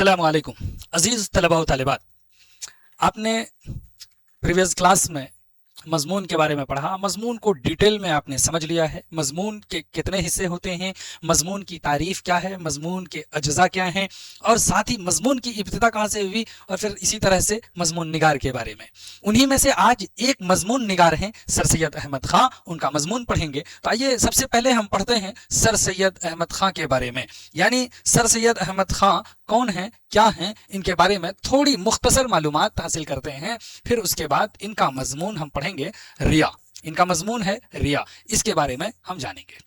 अस्सलामु अलैकुम अजीज़ तलबा व तालिबात। आपने प्रीवियस क्लास में मज़मून के बारे में पढ़ा। मज़मून को डिटेल में आपने समझ लिया है। मज़मून के कितने हिस्से होते हैं, मज़मून की तारीफ़ क्या है, मज़मून के अज्ज़ा क्या हैं, और साथ ही मज़मून की इब्तिदा कहाँ से हुई, और फिर इसी तरह से मज़मून निगार के बारे में। उन्हीं में से आज एक मज़मून निगार हैं सर सैयद अहमद ख़ां, उनका मज़मून पढ़ेंगे। तो आइए सबसे पहले हम पढ़ते हैं सर सैयद अहमद ख़ां के बारे में, यानी सर सैयद अहमद ख़ां कौन हैं, क्या हैं, इनके बारे में थोड़ी मुख्तसर मालूमात हासिल करते हैं। फिर उसके बाद इनका मज़मून हम पढ़ेंगे रिया। इनका मज़मून है रिया, इसके बारे में हम जानेंगे।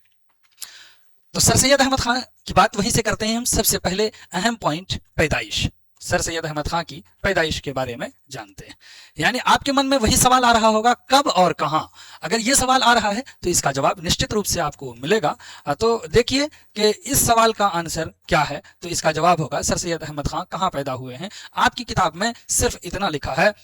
तो सर सैयद अहमद ख़ां की बात वहीं से करते हैं हम। सबसे पहले अहम पॉइंट पैदाइश, सर सैयद अहमद ख़ां की पैदाइश के बारे में जानते हैं। यानी आपके मन में वही सवाल आ रहा होगा, कब और कहां। अगर ये सवाल आ रहा है तो इसका जवाब निश्चित रूप से आपको मिलेगा। तो देखिए कि इस सवाल का आंसर क्या है। तो इसका जवाब होगा सर सैयद अहमद ख़ां कहां पैदा हुए हैं। आपकी किताब में सिर्फ इतना लिखा है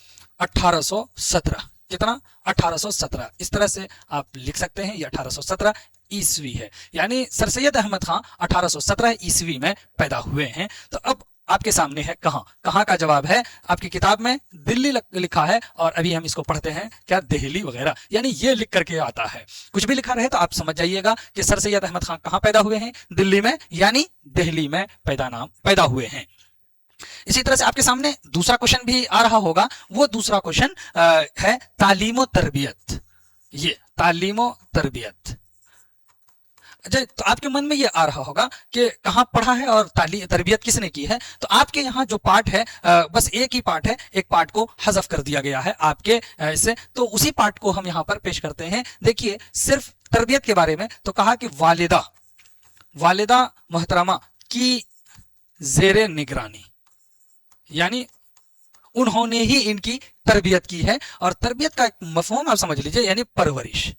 1817। कितना? 1817। इस तरह से आप लिख सकते हैं, ये 1817 ईस्वी है। यानी सर सैयद अहमद ख़ां 1817 ईस्वी में पैदा हुए हैं। तो अब आपके सामने है कहां। कहां का जवाब है आपकी किताब में दिल्ली लिखा है, और अभी हम इसको पढ़ते हैं क्या, दिल्ली वगैरह, यानी ये लिख करके आता है। कुछ भी लिखा रहे तो आप समझ जाइएगा कि सर सैयद अहमद ख़ां कहां पैदा हुए हैं, दिल्ली में, यानी दिल्ली में पैदा हुए हैं। इसी तरह से आपके सामने दूसरा क्वेश्चन भी आ रहा होगा। वो दूसरा क्वेश्चन है तालीम तरबियत। ये तालीम तरबियत, तो आपके मन में ये आ रहा होगा कि कहाँ पढ़ा है और तरबियत किसने की है। तो आपके यहाँ जो पार्ट है बस एक ही पार्ट है, एक पार्ट को हज़फ कर दिया गया है आपके से, तो उसी पार्ट को हम यहाँ पर पेश करते हैं। देखिए सिर्फ तरबियत के बारे में तो कहा कि वालिदा मोहतरमा की ज़ेरे निगरानी, यानी उन्होंने ही इनकी तरबियत की है। और तरबियत का एक मफहूम आप समझ लीजिए, यानी परवरिश।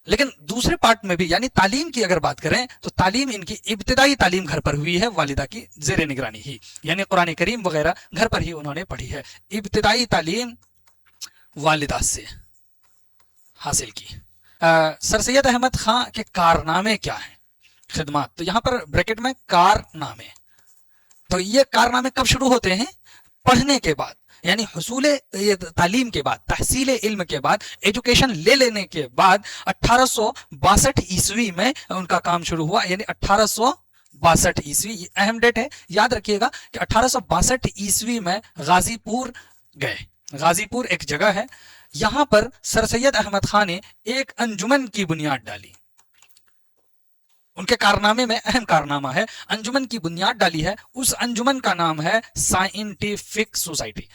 लेकिन दूसरे पार्ट में भी, यानी तालीम की अगर बात करें तो तालीम इनकी इब्तिदाई तालीम घर पर हुई है, वालिदा की ज़ेरे निगरानी ही, यानी कुरान करीम वगैरह घर पर ही उन्होंने पढ़ी है। इब्तिदाई तालीम वालिदा से हासिल की। सर सैयद अहमद ख़ां के कारनामे क्या हैं, खिदमात, तो यहां पर ब्रैकेट में कारनामे। तो ये कारनामे कब शुरू होते हैं? पढ़ने के बाद, यानी हुसूल तालीम के बाद, तहसील इल्म के बाद, एजुकेशन ले लेने के बाद 1862 ईस्वी में उनका काम शुरू हुआ। यानी 1862 ईस्वी, अहम डेट है, याद रखिएगा कि 1862 ईस्वी में गाजीपुर गए। गाजीपुर एक जगह है, यहां पर सर सैयद अहमद ख़ां ने एक अंजुमन की बुनियाद डाली। उनके कारनामे में अहम कारनामा है, अंजुमन की बुनियाद डाली है। उस अंजुमन का नाम है साइंटिफिक सोसाइटी।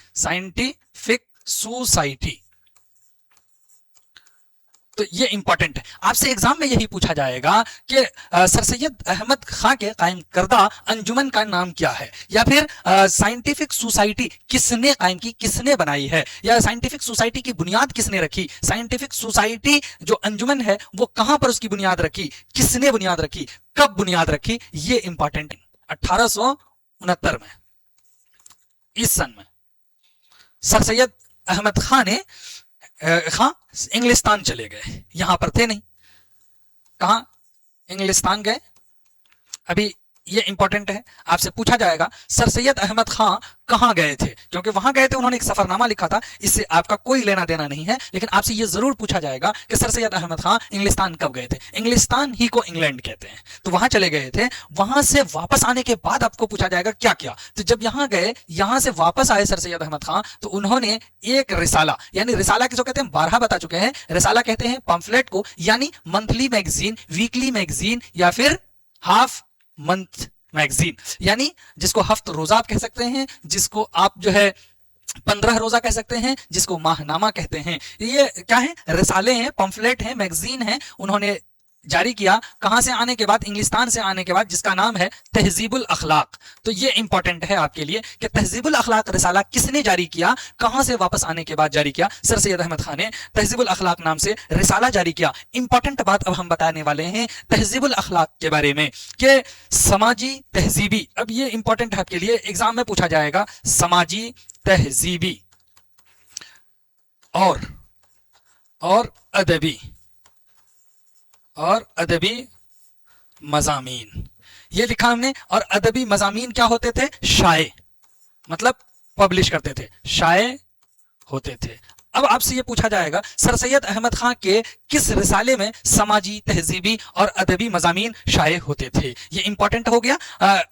तो ये इंपॉर्टेंट है, आपसे एग्जाम में यही पूछा जाएगा कि सर सैयद अहमद ख़ां के कायम करदा अंजुमन का नाम क्या है, या फिर साइंटिफिक सोसाइटी किसने कायम की, किसने बनाई है, या साइंटिफिक सोसाइटी की बुनियाद किसने रखी, साइंटिफिक सोसाइटी जो अंजुमन है वो कहां पर उसकी बुनियाद रखी, किसने बुनियाद रखी, कब बुनियाद रखी, ये इंपॉर्टेंट। 1869 में, इस सन में सर सैयद अहमद ख़ां ने इंग्लिस्तान चले गए। यहां पर थे नहीं, कहां, इंग्लिस्तान गए। अभी ये इंपॉर्टेंट है, आपसे पूछा जाएगा सर सैयद अहमद ख़ां कहां गए थे, क्योंकि वहां गए थे, उन्होंने एक सफरनामा लिखा था, इससे आपका कोई लेना देना नहीं है। लेकिन आपसे ये जरूर पूछा जाएगा कि सर सैयद अहमद ख़ां इंग्लिस्तान कब गए थे। इंग्लिस्तान ही को इंग्लैंड कहते हैं, तो वहां चले गए थे। वहां से वापस आने के बाद आपको पूछा जाएगा क्या क्या। तो जब यहां गए, यहां से वापस आए सर सैयद अहमद ख़ां, तो उन्होंने एक रिसाला, यानी रिसाला किसको कहते हैं 12 बता चुके हैं। रिसाला कहते हैं पम्फलेट को, यानी मंथली मैगजीन, वीकली मैगजीन, या फिर हाफ मंथ मैगजीन, यानी जिसको हफ्त रोजा आप कह सकते हैं, जिसको आप जो है 15 रोजा कह सकते हैं, जिसको माहनामा कहते हैं। ये क्या है? रिसाले हैं, पम्फलेट हैं, मैगजीन है। उन्होंने जारी किया कहां से आने के बाद, इंग्लिस्तान से आने के बाद, जिसका नाम है तहजीबुल अखलाक। तो ये इंपॉर्टेंट है आपके लिए कि तहजीबुल अखलाक रिसाला किसने जारी किया, कहां से वापस आने के बाद जारी किया। सर सैयद अहमद ख़ां ने तहजीबुल अखलाक नाम से रिसाला जारी किया। इंपॉर्टेंट बात अब हम बताने वाले हैं तहजीबुल अखलाक के बारे में कि समाजी तहजीबी, अब ये इंपॉर्टेंट है आपके लिए, एग्जाम में पूछा जाएगा समाजी तहजीबी और अदबी मज़ामीन, ये लिखा हमने। और अदबी मज़ामीन क्या होते थे? शाये, मतलब पब्लिश करते थे, शाये होते थे। अब आपसे ये पूछा जाएगा सर सैयद अहमद खां के किस रिसाले में समाजी, तहजीबी और अदबी मज़ामीन शाये होते थे? ये इंपॉर्टेंट हो गया।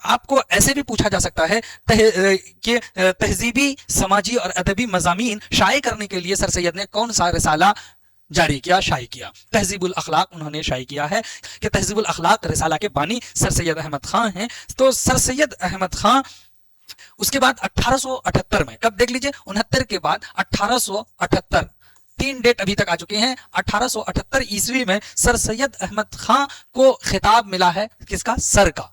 आपको ऐसे भी पूछा जा सकता है कि तहजीबी, समाजी और अदबी मज़ामीन शाये करने के लिए सर सैयद ने कौन सा रिसाला जारी किया, शाये किया? तहजीबुल अखलाक उन्होंने शाये किया है कि तहजीबुल अखलाक रिसाला के बानी सर सैयद अहमद खां हैं। तो सर सैयद अहमद खां उसके बाद 1878 में, कब देख लीजिए, 69 के बाद 1878, 3 डेट अभी तक आ चुके हैं। 1878 ईस्वी में सर सैयद अहमद खां को खिताब मिला है, किसका? सर का।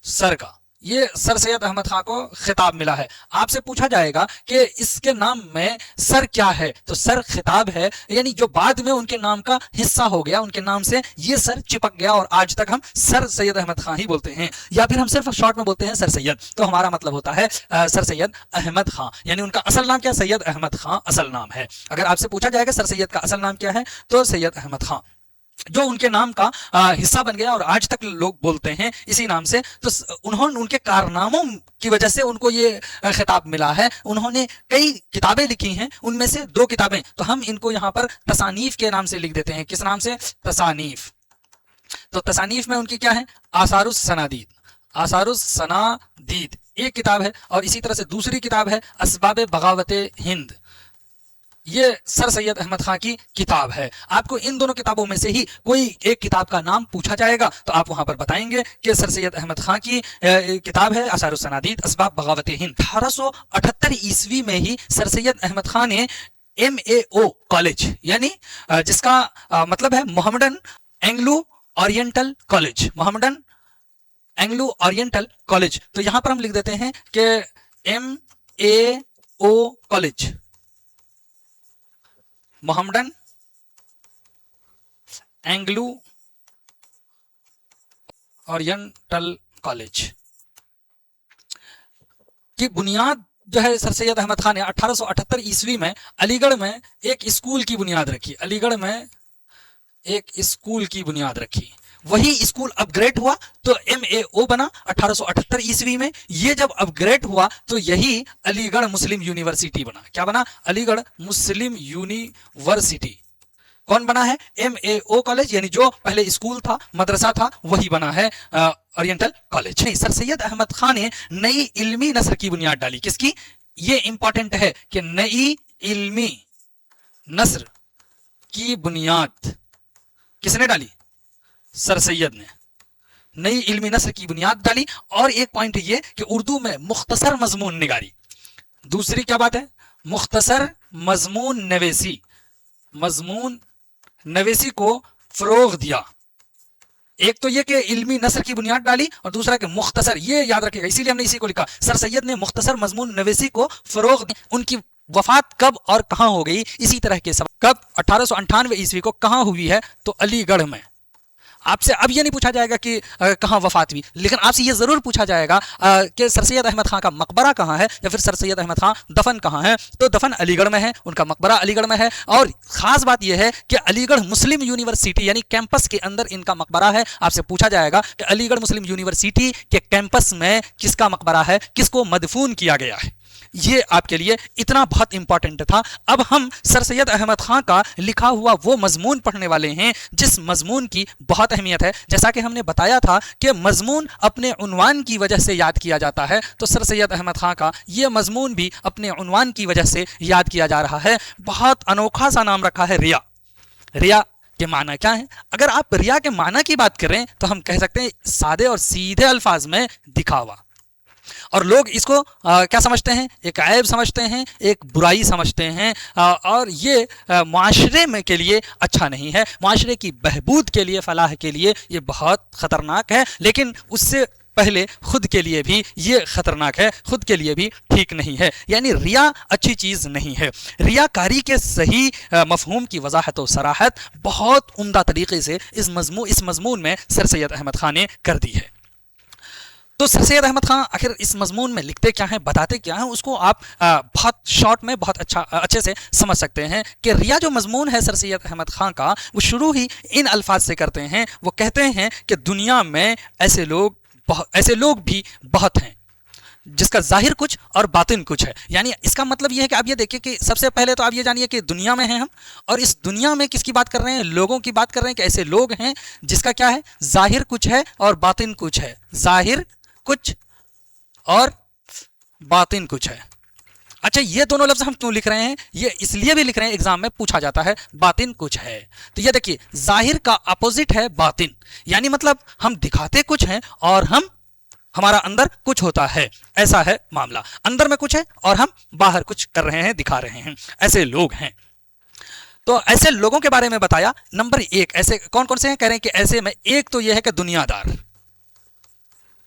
सर का ये सर सैयद अहमद खां को खिताब मिला है। आपसे पूछा जाएगा कि इसके नाम में सर क्या है, तो सर खिताब है, यानी जो बाद में उनके नाम का हिस्सा हो गया, उनके नाम से ये सर चिपक गया और आज तक हम सर सैयद अहमद खां ही बोलते हैं, या फिर हम सिर्फ शॉर्ट में बोलते हैं सर सैयद। तो हमारा मतलब होता है सर सैयद अहमद खां, यानी उनका असल नाम क्या? सैयद अहमद खां असल नाम है। अगर आपसे पूछा जाएगा सर सैयद का असल नाम क्या है, तो सैयद अहमद खां, जो उनके नाम का हिस्सा बन गया और आज तक लोग बोलते हैं इसी नाम से। तो उन्होंने, उनके कारनामों की वजह से उनको ये खिताब मिला है। उन्होंने कई किताबें लिखी हैं, उनमें से 2 किताबें, तो हम इनको यहाँ पर तसानीफ के नाम से लिख देते हैं। किस नाम से? तसानीफ। तो तसानीफ में उनकी क्या है? आसारुस सनादीद। आसारुस सनादीद एक किताब है, और इसी तरह से दूसरी किताब है असबाब बगावत हिंद। ये सर सैयद अहमद खां की किताब है। आपको इन दोनों किताबों में से ही कोई एक किताब का नाम पूछा जाएगा तो आप वहां पर बताएंगे कि सर सैयद अहमद खां की किताब है आसारुस सनादीद असबाब बगावत हिंद। 1878 ईस्वी में ही सर सैयद अहमद खां ने MAO कॉलेज, यानी जिसका मतलब है Mohammedan Anglo oriental college, Mohammedan Anglo oriental college. तो यहां पर हम लिख देते हैं कि MAO college, Mohammedan Anglo oriental college की बुनियाद जो है सर सैयद अहमद खान ने 1878 ईस्वी में अलीगढ़ में एक स्कूल की बुनियाद रखी। अलीगढ़ में एक स्कूल की बुनियाद रखी, वही स्कूल अपग्रेड हुआ तो MAO बना 1878 ईस्वी में। ये जब अपग्रेड हुआ तो यही अलीगढ़ मुस्लिम यूनिवर्सिटी बना। क्या बना? अलीगढ़ मुस्लिम यूनिवर्सिटी। कौन बना है? MAO कॉलेज, यानी जो पहले स्कूल था, मदरसा था, वही बना है ओरिएंटल कॉलेज। नहीं, सर सैयद अहमद खान ने नई इल्मी नस्र की बुनियाद डाली। किसकी? ये इंपॉर्टेंट है कि नई इल्मी नस्र की बुनियाद किसने डाली? सर सैयद ने नई इल्मी नस्र की बुनियाद डाली। और एक पॉइंट ये कि उर्दू में मुख्तसर मजमून निगारी। दूसरी क्या बात है? मुख्तसर मजमून नवेसी, मजमून नवेसी को फरोग दिया। एक तो ये कि इल्मी नस्र की बुनियाद डाली, और दूसरा कि मुख्तसर, ये याद रखिएगा, इसीलिए हमने इसी को लिखा। सर सैयद ने मुख्तसर मजमून नवेसी को फरोग दिया। उनकी वफात कब और कहां हो गई, इसी तरह के सवाल। कब? 1898 ईस्वी को। कहां हुई है? तो अलीगढ़ में। आपसे अब ये नहीं पूछा जाएगा कि कहाँ वफात हुई, लेकिन आपसे ये जरूर पूछा जाएगा कि सर सैयद अहमद खां का मकबरा कहाँ है, या फिर सर सैयद अहमद खां दफन कहाँ है। तो दफन अलीगढ़ में है, उनका मकबरा अलीगढ़ में है। और खास बात यह है कि अलीगढ़ मुस्लिम यूनिवर्सिटी यानी कैंपस के अंदर इनका मकबरा है। आपसे पूछा जाएगा कि अलीगढ़ मुस्लिम यूनिवर्सिटी के कैंपस में किसका मकबरा है, किसको मदफून किया गया है। ये आपके लिए इतना बहुत इंपॉर्टेंट था। अब हम सर सैयद अहमद खां का लिखा हुआ वो मजमून पढ़ने वाले हैं जिस मजमून की बहुत अहमियत है। जैसा कि हमने बताया था कि मजमून अपने उन्वान की वजह से याद किया जाता है, तो सर सैयद अहमद खां का ये मजमून भी अपने उन्वान की वजह से याद किया जा रहा है। बहुत अनोखा सा नाम रखा है, रिया। रिया के माना क्या है? अगर आप रिया के माना की बात करें तो हम कह सकते हैं सादे और सीधे अल्फाज में दिखावा। और लोग इसको क्या समझते हैं? एक ऐब समझते हैं, एक बुराई समझते हैं, और ये माशरे में के लिए अच्छा नहीं है। माशरे की बहबूद के लिए, फलाह के लिए ये बहुत ख़तरनाक है, लेकिन उससे पहले खुद के लिए भी ये खतरनाक है, खुद के लिए भी ठीक नहीं है। यानी रिया अच्छी चीज़ नहीं है। रियाकारी के सही मफहूम की वजाहत और सराहत बहुत उम्दा तरीके से इस मजमून में सर सैयद अहमद खान ने कर दी है। तो सर सैयद अहमद खान आखिर इस मजमून में लिखते क्या हैं, बताते क्या हैं, उसको आप बहुत शॉर्ट में बहुत अच्छे से समझ सकते हैं कि रिया जो मजमून है सर सैयद अहमद खान का, वो शुरू ही इन अल्फाज से करते हैं। वो कहते हैं कि दुनिया में ऐसे लोग ऐसे लोग भी बहुत हैं जिसका जाहिर कुछ और बातिन कुछ है। यानी इसका मतलब ये है कि आप ये देखिए कि सबसे पहले तो आप ये जानिए कि दुनिया में हैं हम, और इस दुनिया में किसकी बात कर रहे हैं? लोगों की बात कर रहे हैं कि ऐसे लोग हैं जिसका क्या है? जाहिर कुछ है और बातिन कुछ है। जाहिर कुछ और बातिन कुछ है। अच्छा, ये दोनों लफ्ज हम क्यों लिख रहे हैं? ये इसलिए भी लिख रहे हैं, एग्जाम में पूछा जाता है बातिन कुछ है। तो ये देखिए, जाहिर का अपोजिट है बातिन, यानी मतलब हम दिखाते कुछ हैं और हमारा अंदर कुछ होता है, ऐसा है मामला। अंदर में कुछ है और हम बाहर कुछ कर रहे हैं, दिखा रहे हैं, ऐसे लोग हैं। तो ऐसे लोगों के बारे में बताया। नंबर 1 ऐसे कौन कौन से हैं? कह रहे हैं कि ऐसे में एक तो यह है कि दुनियादार,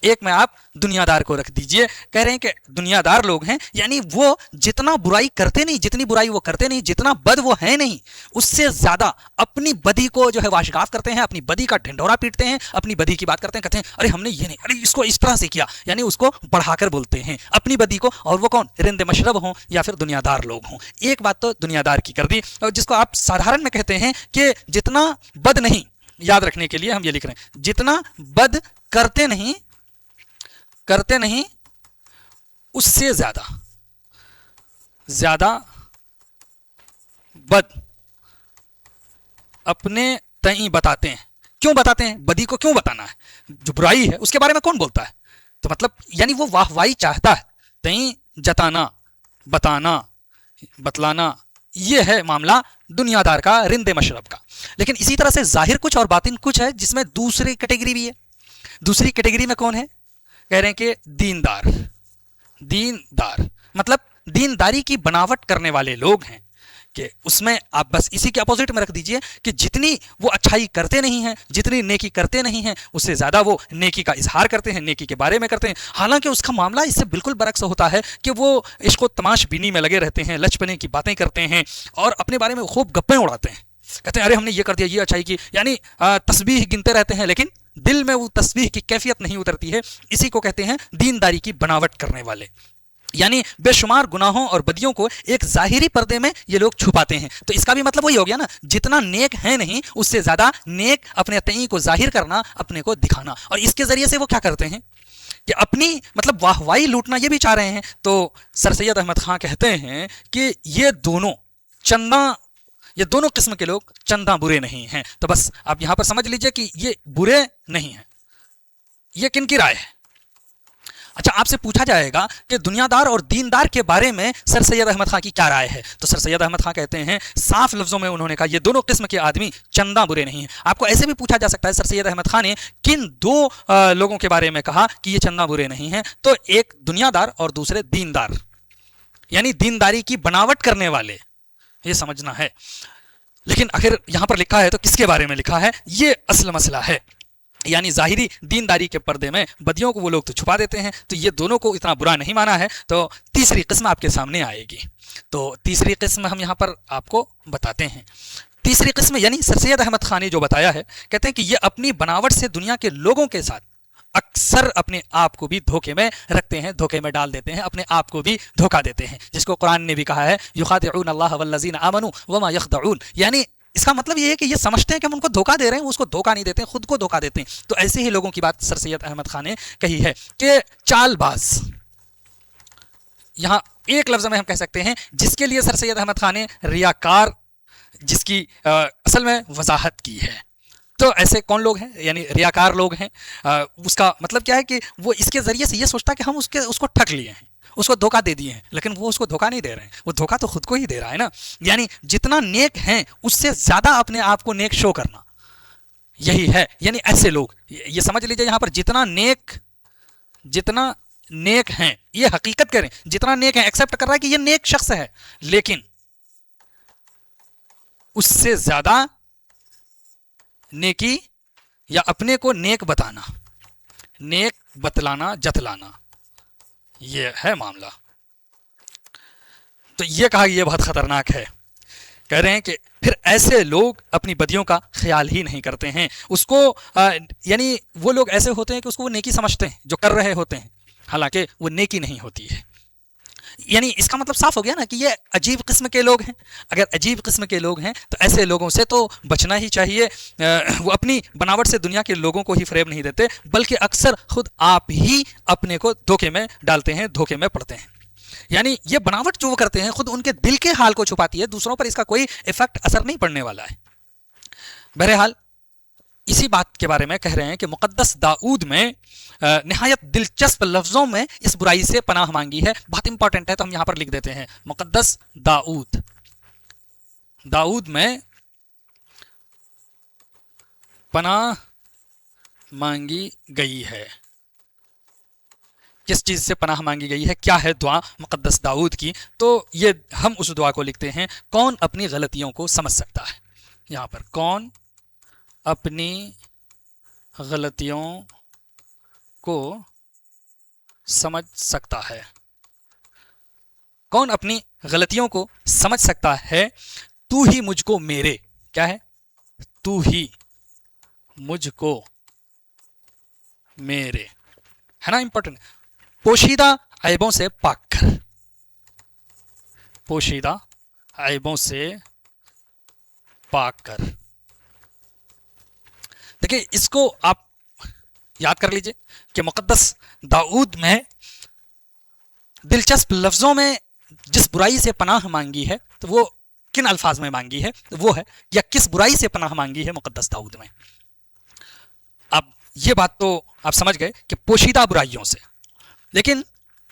एक में आप दुनियादार को रख दीजिए। कह रहे हैं कि दुनियादार लोग हैं, यानी वो जितना बुराई करते नहीं, जितनी बुराई वो करते नहीं, जितना बद वो है नहीं, उससे ज्यादा अपनी बदी को जो है वाशगाफ करते हैं, अपनी बदी का ढिंढोरा पीटते हैं, अपनी बदी की बात करते हैं, कहते हैं अरे हमने ये नहीं, अरे इसको इस तरह से किया, यानी उसको बढ़ाकर बोलते हैं अपनी बदी को। और वो कौन? रिंद मशरब हों या फिर दुनियादार लोग हों। एक बात तो दुनियादार की कर दी, और जिसको आप साधारण में कहते हैं कि जितना बद नहीं, याद रखने के लिए हम ये लिख रहे हैं, जितना बद करते नहीं उससे ज्यादा बद अपने तई बताते हैं। क्यों बताते हैं? बदी को क्यों बताना है? जो बुराई है उसके बारे में कौन बोलता है? तो मतलब यानी वो वाहवाही चाहता है, तई जताना, बताना, बतलाना, ये है मामला दुनियादार का, रिंदे मशरब का। लेकिन इसी तरह से जाहिर कुछ और बातिन कुछ है, जिसमें दूसरी कैटेगरी भी है। दूसरी कैटेगरी में कौन है? कह रहे हैं कि दीनदार मतलब दीनदारी की बनावट करने वाले लोग हैं। कि उसमें आप बस इसी के अपोजिट में रख दीजिए कि जितनी वो अच्छाई करते नहीं हैं, जितनी नेकी करते नहीं हैं, उससे ज़्यादा वो नेकी का इजहार करते हैं, नेकी के बारे में करते हैं। हालांकि उसका मामला इससे बिल्कुल बरक्स होता है कि वो इश्क व तमाशबीनी में लगे रहते हैं, लचपने की बातें करते हैं और अपने बारे में खूब गप्पे उड़ाते हैं। कहते हैं अरे हमने ये कर दिया, ये अच्छाई की, यानी तस्बीह गिनते रहते हैं, लेकिन दिल में वो तस्बीह की कैफियत नहीं उतरती है। इसी को कहते हैं दीनदारी की बनावट करने वाले। यानी बेशुमार गुनाहों और बदियों को एक जाहिरी पर्दे में ये लोग छुपाते हैं। तो इसका भी मतलब वही हो गया ना, जितना नेक है नहीं उससे ज्यादा नेक अपने तई को जाहिर करना, अपने को दिखाना। और इसके जरिए से वो क्या करते हैं कि अपनी मतलब वाहवाही लूटना ये भी चाह रहे हैं। तो सर सैयद अहमद खां कहते हैं कि ये दोनों किस्म के लोग चंदा बुरे नहीं हैं। तो बस आप यहां पर समझ लीजिए कि ये बुरे नहीं हैं। ये किन की राय है? अच्छा, आपसे पूछा जाएगा कि दुनियादार और दीनदार के बारे में सर सैयद अहमद खां की क्या राय है। तो सर सैयद अहमद खां कहते हैं, साफ लफ्जों में उन्होंने कहा ये दोनों किस्म के आदमी चंदा बुरे नहीं हैं। आपको ऐसे भी पूछा जा सकता है सर सैयद अहमद खां ने किन दो लोगों के बारे में कहा कि ये चंदा बुरे नहीं हैं। तो एक दुनियादार और दूसरे दीनदार, यानी दीनदारी की बनावट करने वाले, ये समझना है। लेकिन आखिर यहां पर लिखा है तो किसके बारे में लिखा है, ये असल मसला है। यानी जाहिरी दीनदारी के पर्दे में बदियों को वो लोग तो छुपा देते हैं। तो ये दोनों को इतना बुरा नहीं माना है। तो तीसरी किस्म आपके सामने आएगी। तो तीसरी किस्म हम यहाँ पर आपको बताते हैं। तीसरी किस्म यानी सर सैयद अहमद खान ने जो बताया है, कहते हैं कि ये अपनी बनावट से दुनिया के लोगों के साथ अक्सर अपने आप को भी धोखे में रखते हैं, धोखे में डाल देते हैं, अपने आप को भी धोखा देते हैं, जिसको कुरान ने भी कहा है युखादिऊन अल्लाह वल्लज़ीना आमनू वमा यखदऊन। यानी इसका मतलब ये है कि ये समझते हैं कि हम उनको धोखा दे रहे हैं, उसको धोखा नहीं देते, खुद को धोखा देते हैं। तो ऐसे ही लोगों की बात सर सैयद अहमद खान ने कही है कि चालबाज। यहां एक लफ्ज में हम कह सकते हैं जिसके लिए सर सैयद अहमद खान ने रियाकार, जिसकी असल में वजाहत की है। तो ऐसे कौन लोग हैं? यानी रियाकार लोग हैं। उसका मतलब क्या है कि वो इसके जरिए से ये सोचता है कि हम उसको ठग लिए हैं, उसको धोखा दे दिए हैं, लेकिन वो उसको धोखा नहीं दे रहे हैं, वो धोखा तो खुद को ही दे रहा है ना। यानी जितना नेक हैं उससे ज्यादा अपने आप को नेक शो करना, यही है। यानी ऐसे लोग, ये समझ लीजिए यहां पर जितना नेक हैं, ये हकीकत करें, जितना नेक है एक्सेप्ट कर रहा है कि ये नेक शख्स है, लेकिन उससे ज्यादा नेकी या अपने को नेक बताना, नेक बतलाना, जतलाना, ये है मामला। तो ये कहा ये बहुत खतरनाक है। कह रहे हैं कि फिर ऐसे लोग अपनी बदियों का ख्याल ही नहीं करते हैं। उसको यानी वो लोग ऐसे होते हैं कि उसको वो नेकी समझते हैं जो कर रहे होते हैं, हालांकि वो नेकी नहीं होती है। यानी इसका मतलब साफ हो गया ना कि ये अजीब किस्म के लोग हैं। अगर अजीब किस्म के लोग हैं तो ऐसे लोगों से तो बचना ही चाहिए। वो अपनी बनावट से दुनिया के लोगों को ही फरेब नहीं देते, बल्कि अक्सर खुद आप ही अपने को धोखे में डालते हैं, धोखे में पड़ते हैं। यानी ये बनावट जो वो करते हैं खुद उनके दिल के हाल को छुपाती है, दूसरों पर इसका कोई इफेक्ट असर नहीं पड़ने वाला है। बहरहाल इसी बात के बारे में कह रहे हैं कि मुक़द्दस दाऊद में निहायत दिलचस्प लफ्ज़ों में इस बुराई से पनाह मांगी है। बहुत इंपॉर्टेंट है तो हम यहां पर लिख देते हैं, मुक़द्दस दाऊद, दाऊद में पनाह मांगी गई है। किस चीज़ से पनाह मांगी गई है, क्या है दुआ मुक़द्दस दाऊद की? तो ये हम उस दुआ को लिखते हैं, कौन अपनी गलतियों को समझ सकता है। यहां पर कौन अपनी गलतियों को समझ सकता है, कौन अपनी गलतियों को समझ सकता है। तू ही मुझको मेरे, क्या है, तू ही मुझको मेरे, है ना इंपॉर्टेंट, पोशीदा ऐबों से पाक कर, पोशीदा ऐबों से पाक कर। देखिए इसको आप याद कर लीजिए कि मुक़द्दस दाऊद में दिलचस्प लफ्ज़ों में जिस बुराई से पनाह मांगी है तो वो किन अल्फाज में मांगी है, वो है, या किस बुराई से पनाह मांगी है मुक़द्दस दाऊद में। अब ये बात तो आप समझ गए कि पोशीदा बुराइयों से, लेकिन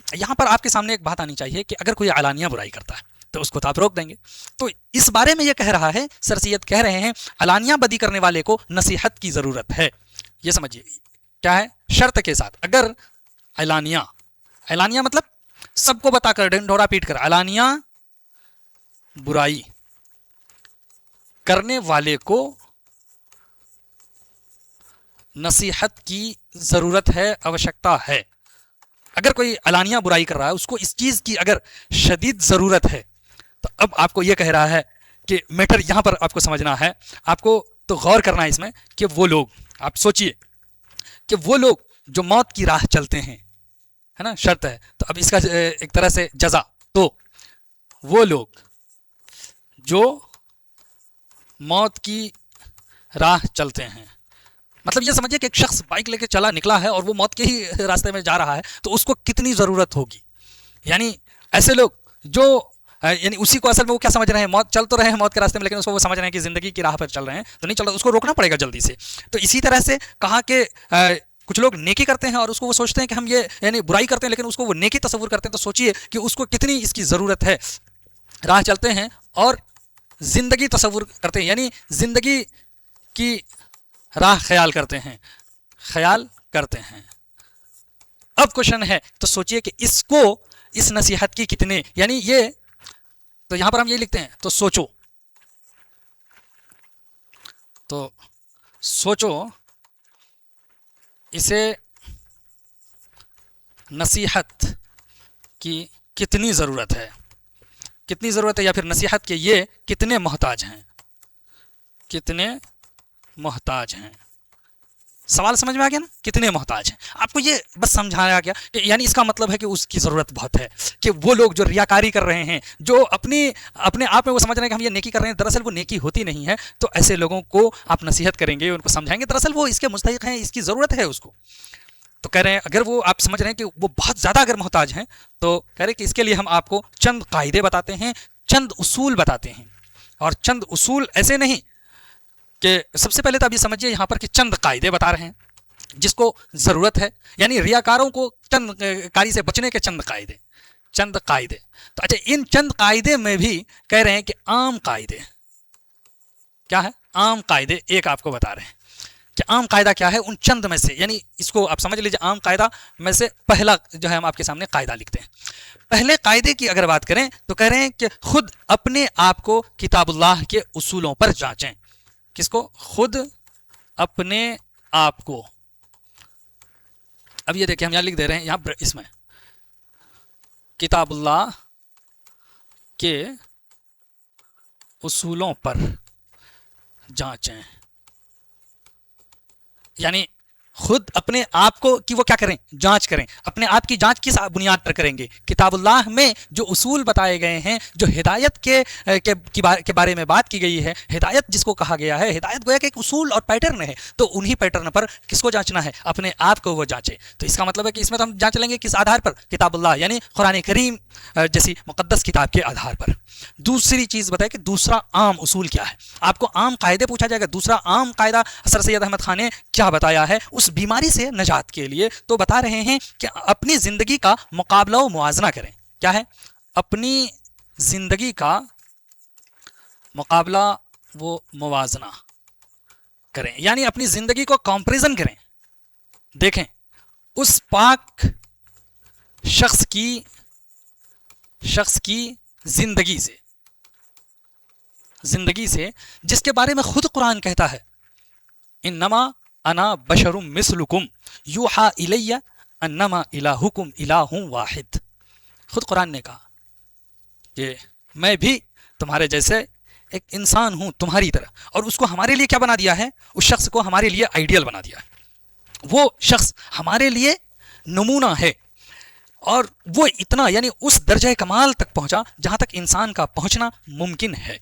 यहां पर आपके सामने एक बात आनी चाहिए कि अगर कोई अलानिया बुराई करता है तो उसको तो आप रोक देंगे। तो इस बारे में ये कह रहा है, सर सैयद कह रहे हैं, अलानिया बदी करने वाले को नसीहत की ज़रूरत है। ये समझिए क्या है, शर्त के साथ। अगर अलानिया, अलानिया मतलब सबको बताकर, ढिंढोरा पीट कर, अलानिया बुराई करने वाले को नसीहत की ज़रूरत है, आवश्यकता है। अगर कोई अलानिया बुराई कर रहा है, उसको इस चीज़ की अगर शदीद ज़रूरत है, तो अब आपको यह कह रहा है कि मैटर यहां पर आपको समझना है, आपको तो गौर करना है इसमें कि वो लोग, आप सोचिए कि वो लोग जो मौत की राह चलते हैं, है ना, शर्त है, तो अब इसका एक तरह से जजा, तो वो लोग जो मौत की राह चलते हैं, मतलब ये समझिए कि एक शख्स बाइक लेके चला निकला है और वो मौत के ही रास्ते में जा रहा है, तो उसको कितनी ज़रूरत होगी। यानी ऐसे लोग जो यानी उसी को असल में वो क्या समझ रहे हैं, मौत चल तो रहे हैं मौत के रास्ते में, लेकिन उसको वो समझ रहे हैं कि ज़िंदगी की राह पर चल रहे हैं, तो नहीं चल रहा, उसको रोकना पड़ेगा जल्दी से। तो इसी तरह से कहा कि कुछ लोग नेकी करते हैं और उसको वो सोचते हैं कि हम ये यानी बुराई करते हैं, लेकिन उसको वो नेकी तस्वुर करते हैं, तो सोचिए कि उसको कितनी इसकी ज़रूरत है। राह चलते हैं और ज़िंदगी तस्वुर करते हैं, यानी ज़िंदगी की राह ख्याल करते हैं, ख्याल करते हैं। अब क्वेश्चन है, तो सोचिए कि इसको, इस नसीहत की कितने, यानी ये, तो यहां पर हम ये लिखते हैं, तो सोचो, तो सोचो इसे नसीहत की कितनी ज़रूरत है, कितनी ज़रूरत है, या फिर नसीहत के ये कितने मोहताज हैं, कितने मोहताज हैं। सवाल समझ में आ गया ना, कितने मोहताज हैं। आपको ये बस समझाया गया कि यानी इसका मतलब है कि उसकी ज़रूरत बहुत है, कि वो लोग जो रियाकारी कर रहे हैं, जो अपने आप में वो समझ रहे हैं कि हम ये नेकी कर रहे हैं, दरअसल वो नेकी होती नहीं है, तो ऐसे लोगों को आप नसीहत करेंगे, उनको समझाएंगे, दरअसल वो इसके मुस्तहिक हैं, इसकी ज़रूरत है उसको। तो कह रहे हैं अगर वो आप समझ रहे हैं कि वो बहुत ज़्यादा अगर मोहताज हैं, तो कह रहे हैं कि इसके लिए हम आपको चंद कायदे बताते हैं, चंद उसूल बताते हैं। और चंद उसूल ऐसे नहीं कि सबसे पहले तो आप ये समझिए यहाँ पर कि चंद कायदे बता रहे हैं जिसको ज़रूरत है, यानी रियाकारों को चंद कारी से बचने के चंद कायदे, चंद कायदे। तो अच्छा, इन चंद कायदे में भी कह रहे हैं कि आम कायदे क्या है, आम कायदे एक आपको बता रहे हैं कि आम कायदा क्या है उन चंद में से, यानी इसको आप समझ लीजिए आम कायदा में से पहला जो है हम आपके सामने कायदा लिखते हैं। पहले कायदे की अगर बात करें तो कह रहे हैं कि खुद अपने आप को किताबुल्लाह के उसूलों पर जांचें। किसको, खुद अपने आप को। अब ये देखिए हम यहां लिख दे रहे हैं, यहां इसमें किताबुल्लाह के उसूलों पर जांचें, यानी خود اپنے آپ کو کہ وہ کیا کریں، جانچ کریں. اپنے آپ کی جانچ کس بنیاد پر کریں گے؟ کتاب اللہ میں جو اصول بتائے گئے ہیں، جو ہدایت کے بارے میں بات کی گئی ہے، ہدایت جس کو کہا گیا ہے، ہدایت گویا کہ ایک اصول اور پیٹرن ہے، تو انہی پیٹرن پر کس کو جانچنا ہے؟ اپنے آپ کو وہ جانچے. تو اس کا مطلب ہے کہ اس میں تو ہم جانچ لیں گے کس آدھار پر؟ کتاب اللہ یعنی قرآن کریم جیسی مقدس کتاب کے آدھار پر. دوسری چیز بتائے کہ دوسرا عام اصول کیا ہے. آپ کو عام قاعدے پوچھا جائے گا، دوسرا عام قاعدہ سر سید احمد خان نے کیا بتایا ہے اس بیماری سے نجات کے لیے؟ تو بتا رہے ہیں کہ اپنی زندگی کا مقابلہ و موازنہ کریں. کیا ہے؟ اپنی زندگی کا مقابلہ و موازنہ کریں، یعنی اپنی زندگی کو کمپیریزن کریں. دیکھیں اس پاک شخص کی زندگی سے جس کے بارے میں خود قرآن کہتا ہے انما انا بشر مثلکم یوحا الی انما الہکم الہ واحد. خود قرآن نے کہا کہ میں بھی تمہارے جیسے ایک انسان ہوں تمہاری طرح، اور اس کو ہمارے لیے کیا بنا دیا ہے؟ اس شخص کو ہمارے لیے آئیڈیل بنا دیا ہے. وہ شخص ہمارے لیے نمونہ ہے، اور وہ اتنا یعنی اس درجہ کمال تک پہنچا جہاں تک انسان کا پہنچنا ممکن ہے،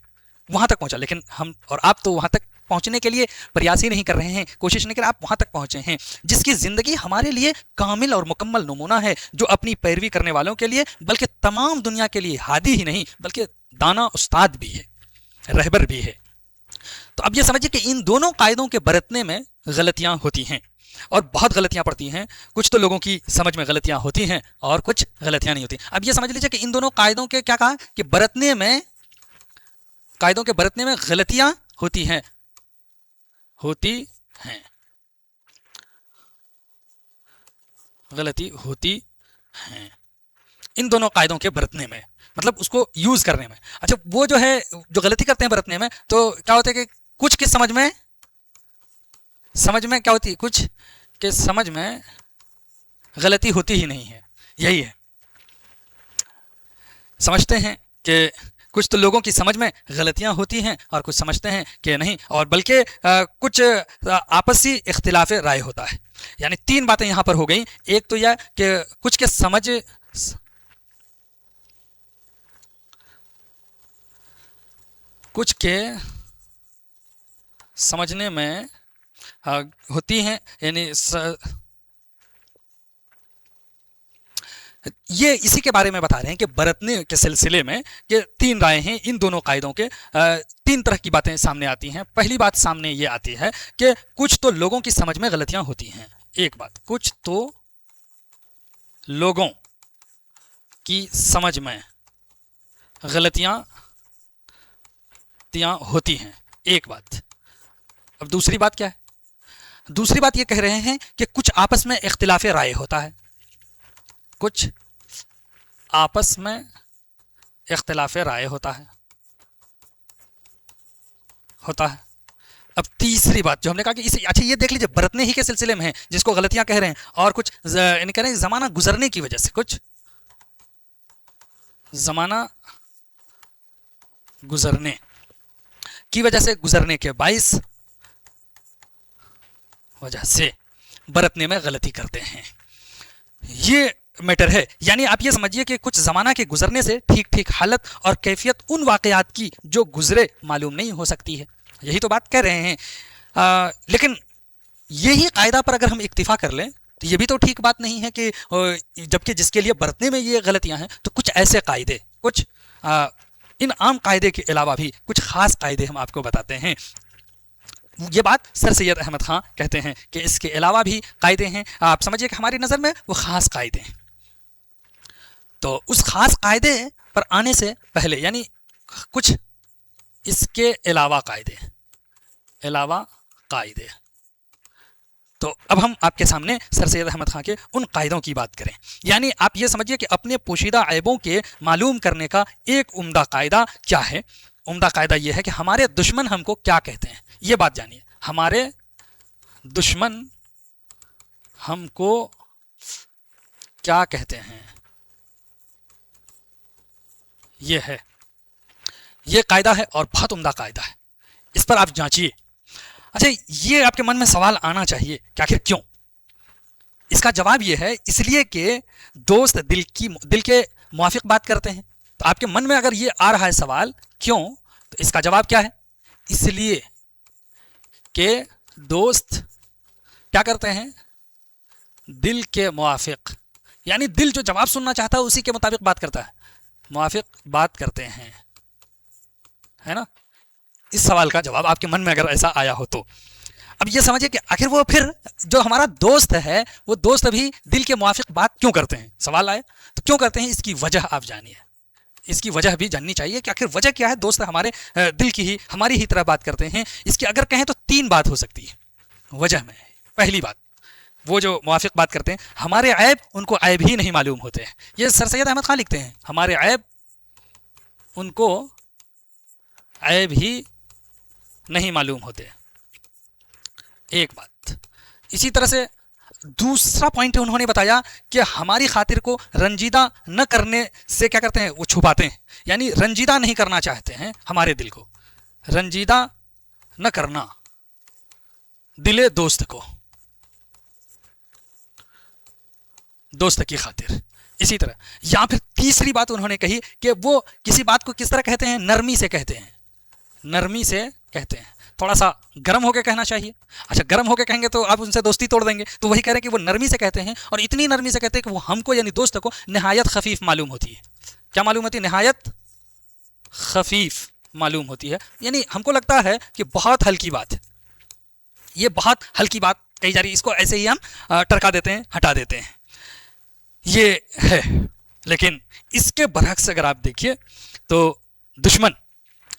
وہاں تک پہنچا. لیکن ہم اور آپ تو وہاں تک پہنچنے کے لیے پریاس ہی نہیں کر رہے ہیں، کوشش نہیں کر رہے. آپ وہاں تک پہنچے ہیں جس کی زندگی ہمارے لیے کامل اور مکمل نمونہ ہے، جو اپنی پیروی کرنے والوں کے لیے بلکہ تمام دنیا کے لیے ہادی ہی نہیں بلکہ دانا استاد بھی ہے، رہبر بھی ہے. تو اب یہ سمجھیے کہ ان دونوں قاعدوں کے برتنے میں غلطیاں ہوتی ہیں، اور بہت غلطیاں پڑتی ہیں. کچھ تو لوگوں کی سمجھ میں غلطیاں ہوتی ہیں اور کچھ غلطیاں نہیں ہوتی. اب یہ سمجھ لیجیے کہ ان دونوں قاعدوں کے کیا کہا کہ قاعدوں کے برتنے میں غلطیاں ہوتی ہیں غلطی ہوتی ہیں ان دونوں قاعدوں کے برتنے میں، مطلب اس کو یوز کرنے میں. اچھا وہ جو ہے جو غلطی کرتے ہیں برتنے میں، تو کیا ہوتا ہے کہ کچھ کی سمجھ میں کیا ہوتی ہے، کچھ کے سمجھ میں غلطی ہوتی ہی نہیں ہے. یہی ہے، سمجھتے ہیں کہ کچھ تو لوگوں کی سمجھ میں غلطیاں ہوتی ہیں اور کچھ سمجھتے ہیں کہ نہیں، اور بلکہ کچھ آپسی اختلاف رائے ہوتا ہے. یعنی تین باتیں یہاں پر ہو گئیں. ایک تو یہ کہ کچھ کے سمجھنے میں ہوتی ہیں، یعنی یہ اسی کے بارے میں بتا رہے ہیں کہ برتنے کے سلسلے میں کہ تین رائے ہیں ان دونوں قاعدوں کے. تین طرح کی باتیں سامنے آتی ہیں. پہلی بات سامنے یہ آتی ہے کہ کچھ تو لوگوں کی سمجھ میں غلطیاں ہوتی ہیں. ایک بات، کچھ تو لوگوں کی سمجھ میں غلطیاں ہوتی ہیں، ایک بات. اب دوسری بات کیا ہے؟ دوسری بات یہ کہہ رہے ہیں کہ کچھ آپس میں اختلاف رائے ہوتا ہے، کچھ آپس میں اختلاف رائے ہوتا ہے. اب تیسری بات جو ہم نے کہا کہ اچھا یہ دیکھ لیجیے برتنے ہی کے سلسلے میں ہے جس کو غلطیاں کہہ رہے ہیں، اور کچھ یعنی کہہ رہے ہیں زمانہ گزرنے کی وجہ سے، کچھ زمانہ گزرنے کی وجہ سے، گزرنے کے باعث وجہ سے برتنے میں غلطی کرتے ہیں. یہ میٹر ہے. یعنی آپ یہ سمجھیے کہ کچھ زمانہ کے گزرنے سے ٹھیک حالت اور کیفیت ان واقعات کی جو گزرے معلوم نہیں ہو سکتی ہے. یہی تو بات کہہ رہے ہیں. لیکن یہی قاعدہ پر اگر ہم اکتفا کر لیں تو یہ بھی تو ٹھیک بات نہیں ہے کہ جبکہ جس کے لیے برتنے میں یہ غلطیاں ہیں، تو کچھ ایسے قاعدے، کچھ ان عام قاعدے کے علاوہ بھی کچھ خاص قاعدے ہم آپ کو بتاتے ہیں. یہ بات سر سید احمد خان کہتے ہیں کہ اس کے علاوہ بھی قاعدے ہیں. آپ سمجھیے کہ ہماری نظر میں وہ خاص قاعدے ہیں. تو اس خاص قاعدے پر آنے سے پہلے یعنی کچھ اس کے علاوہ قاعدے تو اب ہم آپ کے سامنے سر سید احمد خان کے ان قاعدوں کی بات کریں. یعنی آپ یہ سمجھیے کہ اپنے پوشیدہ عیبوں کے معلوم کرنے کا ایک عمدہ قاعدہ کیا ہے. عمدہ قاعدہ یہ ہے کہ ہمارے دشمن ہم کو کیا کہتے ہیں. یہ بات جانیے، ہمارے دشمن ہم کو کیا کہتے ہیں. یہ قاعدہ ہے اور بہت عمدہ قاعدہ ہے. اس پر آپ جانچیے. اچھا یہ آپ کے من میں سوال آنا چاہیے کہ آخر کیوں؟ اس کا جواب یہ ہے اس لیے کہ دوست دل کے موافق بات کرتے ہیں. تو آپ کے من میں اگر یہ آ رہا ہے سوال کیوں، تو اس کا جواب کیا ہے، اس لیے کہ دوست کیا کرتے ہیں، دل کے موافق، یعنی دل جو جواب سننا چاہتا ہے اسی کے مطابق بات کرتا ہے، موافق بات کرتے ہیں، ہے نا. اس سوال کا جواب آپ کے من میں اگر ایسا آیا ہو تو اب یہ سمجھے کہ آخر وہ پھر جو ہمارا دوست ہے وہ دوست بھی دل کے موافق بات کیوں کرتے ہیں. سوال آئے تو کیوں کرتے ہیں، اس کی وجہ آپ جانیے، اس کی وجہ بھی جاننی چاہیے کہ آخر وجہ کیا ہے. دوست ہمارے دل کی ہی ہماری ہی طرح بات کرتے ہیں. اس کی اگر کہیں تو 3 بات ہو سکتی ہے وجہ میں. پہلی بات، وہ جو موافق بات کرتے ہیں ہمارے عیب ان کو عیب ہی نہیں معلوم ہوتے ہیں. یہ سر سید احمد خان لکھتے ہیں، ہمارے عیب ان کو عیب ہی نہیں معلوم ہوتے. ایک بات. اسی طرح سے دوسرا پوائنٹ انہوں نے بتایا کہ ہماری خاطر کو رنجیدہ نہ کرنے سے کیا کرتے ہیں، وہ چھپاتے ہیں، یعنی رنجیدہ نہیں کرنا چاہتے ہیں ہمارے دل کو، رنجیدہ نہ کرنا دل دوست کو، دوست کی خاطر. اسی طرح یہاں پھر تیسری بات انہوں نے کہی کہ وہ کسی بات کو کس طرح کہتے ہیں، نرمی سے کہتے ہیں، نرمی سے کہتے ہیں. تھوڑا سا گرم ہو کے کہنا چاہیے. اچھا گرم ہو کے کہیں گے تو آپ ان سے دوستی توڑ دیں گے، تو وہی کہہ رہے ہیں کہ وہ نرمی سے کہتے ہیں، اور اتنی نرمی سے کہتے ہیں کہ وہ ہم کو یعنی دوست کو نہایت خفیف معلوم ہوتی ہے. کیا معلوم ہوتی ہے، نہایت خفیف معلوم ہوتی ہے. یعنی ہم کو لگتا ہے کہ بہت ہلکی بات ہے، یہ بہت ہلکی بات کہی جا رہی ہے، اس کو ایسے ہی ہم ٹرکا دیتے ہیں، ہٹا دیتے ہیں، یہ ہے. لیکن اس کے برعکس اگر آپ دیکھیے تو دشمن،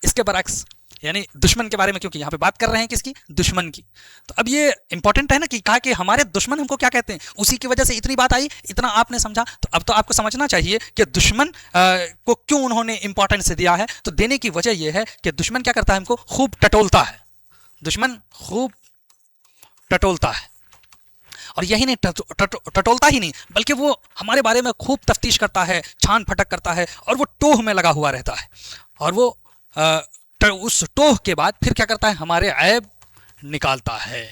اس کے برعکس یعنی دشمن کے بارے میں، کیونکہ یہاں پہ بات کر رہے ہیں کس کی، دشمن کی. تو اب یہ امپورٹنٹ ہے نا کہ کہا کہ ہمارے دشمن ہم کو کیا کہتے ہیں، اسی کی وجہ سے اتنی بات آئی، اتنا آپ نے سمجھا. تو اب تو آپ کو سمجھنا چاہیے کہ دشمن کو کیوں انہوں نے امپورٹنس دیا ہے. تو دینے کی وجہ یہ ہے کہ دشمن کیا کرتا ہے، ہم کو خوب ٹٹولتا ہے. دشمن خوب ٹٹولتا ہے، اور یہی نہیں ٹٹولتا ہی نہیں بلکہ وہ ہمارے بارے میں خوب تفتیش کرتا ہے، چھان پھٹک کرتا ہے، اور وہ ٹوہ میں لگا ہوا رہتا ہے. اور وہ اس ٹوہ کے بعد پھر کیا کرتا ہے، ہمارے عیب نکالتا ہے.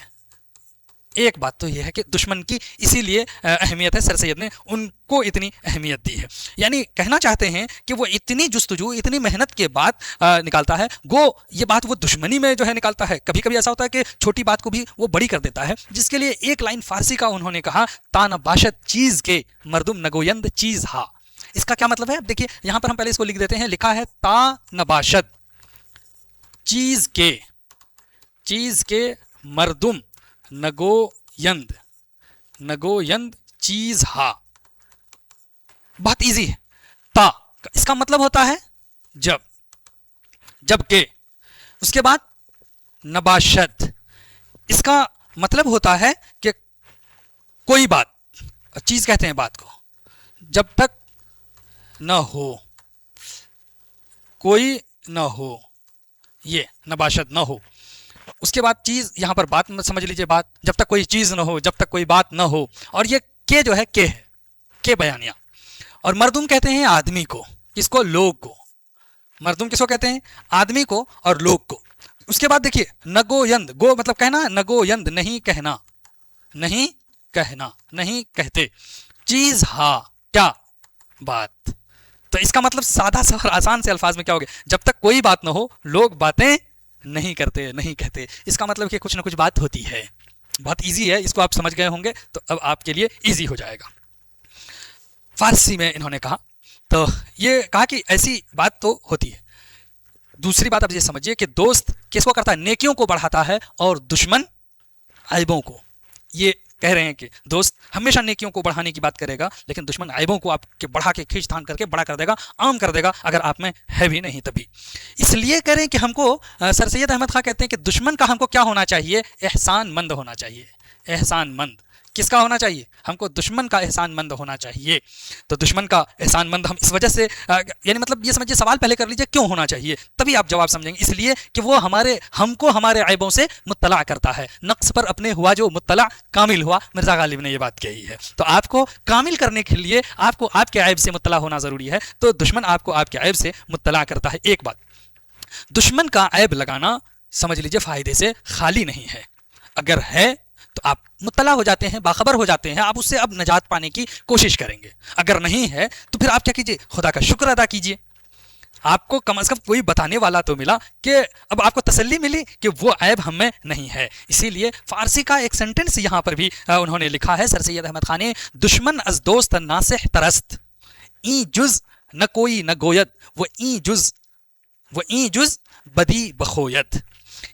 ایک بات تو یہ ہے کہ دشمن کی اسی لیے اہمیت ہے، سر سید نے ان کو اتنی اہمیت دی ہے. یعنی کہنا چاہتے ہیں کہ وہ اتنی جستجو، اتنی محنت کے بعد نکالتا ہے، گو یہ بات وہ دشمنی میں جو ہے نکالتا ہے. کبھی کبھی ایسا ہوتا ہے کہ چھوٹی بات کو بھی وہ بڑی کر دیتا ہے، جس کے لیے ایک لائن فارسی کا انہوں نے کہا، تا نہ باشد چیز کے مردم نگویند چیز ہا. اس کا کیا مطلب ہے، اب دیکھیے یہاں پر ہم پہلے اس کو لکھ دیتے ہیں. لکھا ہے تا نہ باشد چیز کے مردم نگویند چیز ہا. بہت ایزی ہے. تا اس کا مطلب ہوتا ہے جب کہ، اس کے بعد نباشد اس کا مطلب ہوتا ہے کہ کوئی بات، چیز کہتے ہیں بات کو، جب تک نہ ہو، کوئی نہ ہو، یہ نباشد نہ ہو. اس کے بعد چیز، یہاں پر بات سمجھ لیجئے، بات جب تک کوئی چیز نہ ہو، جب تک کوئی بات نہ ہو. اور یہ کہ جو ہے کہ ہے، کہ بیانیہ. اور مردم کہتے ہیں آدمی کو، کس کو، لوگ کو. مردم کس کو کہتے ہیں، آدمی کو اور لوگ کو. اس کے بعد دیکھیے نگویند، گو مطلب کہنا، نگویند نہیں کہنا، نہیں کہنا، نہیں کہتے. چیز ہا کیا، بات. تو اس کا مطلب سادہ سا اور آسان سے الفاظ میں کیا ہوگا، جب تک کوئی بات نہ ہو لوگ باتیں نہیں کرتے، نہیں کہتے. اس کا مطلب کہ کچھ نہ کچھ بات ہوتی ہے. بہت ایزی ہے، اس کو آپ سمجھ گئے ہوں گے تو اب آپ کے لیے ایزی ہو جائے گا. فارسی میں انہوں نے کہا، تو یہ کہا کہ ایسی بات تو ہوتی ہے. دوسری بات اب یہ سمجھیے کہ دوست کس کو کرتا ہے، نیکیوں کو بڑھاتا ہے، اور دشمن عیبوں کو. یہ کہہ رہے ہیں کہ دوست ہمیشہ نیکیوں کو بڑھانے کی بات کرے گا، لیکن دشمن عیبوں کو آپ کے بڑھا کے کھینچ تھان کر کے بڑا کر دے گا، عام کر دے گا، اگر آپ میں ہے بھی نہیں تبھی. اس لیے کہہ رہے ہیں کہ ہم کو، سر سید احمد خان کہتے ہیں کہ دشمن کا ہم کو کیا ہونا چاہیے، احسان مند ہونا چاہیے. احسان مند کس کا ہونا چاہیے، ہم کو دشمن کا احسان مند ہونا چاہیے. تو دشمن کا احسان مند ہم اس وجہ سے، یعنی مطلب یہ سمجھیے، سوال پہلے کر لیجئے کیوں ہونا چاہیے، تبھی آپ جواب سمجھیں گے. اس لیے کہ وہ ہم کو ہمارے عیبوں سے مطلع کرتا ہے. نقص پر اپنے ہوا جو مطلع، کامل ہوا. مرزا غالب نے یہ بات کہی ہے. تو آپ کو کامل کرنے کے لیے آپ کو آپ کے عیب سے مطلع ہونا ضروری ہے. تو دشمن آپ کو آپ کے عیب سے مطلع کرتا ہے. ایک بات، دشمن کا عیب لگانا سمجھ لیجئے فائدے سے خالی نہیں ہے. اگر ہے तो आप मुत्तला हो जाते हैं, बाखबर हो जाते हैं, आप उससे अब निजात पाने की कोशिश करेंगे। अगर नहीं है तो फिर आप क्या कीजिए, खुदा का शुक्र अदा कीजिए, आपको कम से कम कोई बताने वाला तो मिला कि अब आपको तसल्ली मिली कि वो ऐब हम में नहीं है। इसीलिए फारसी का एक सेंटेंस यहाँ पर भी उन्होंने लिखा है, सर सैयद अहमद खान ने, दुश्मन अज दोस्त नासिह तरस्त, ई जुज न कोई न गोयत, वो ई जुज बदी बखोयत।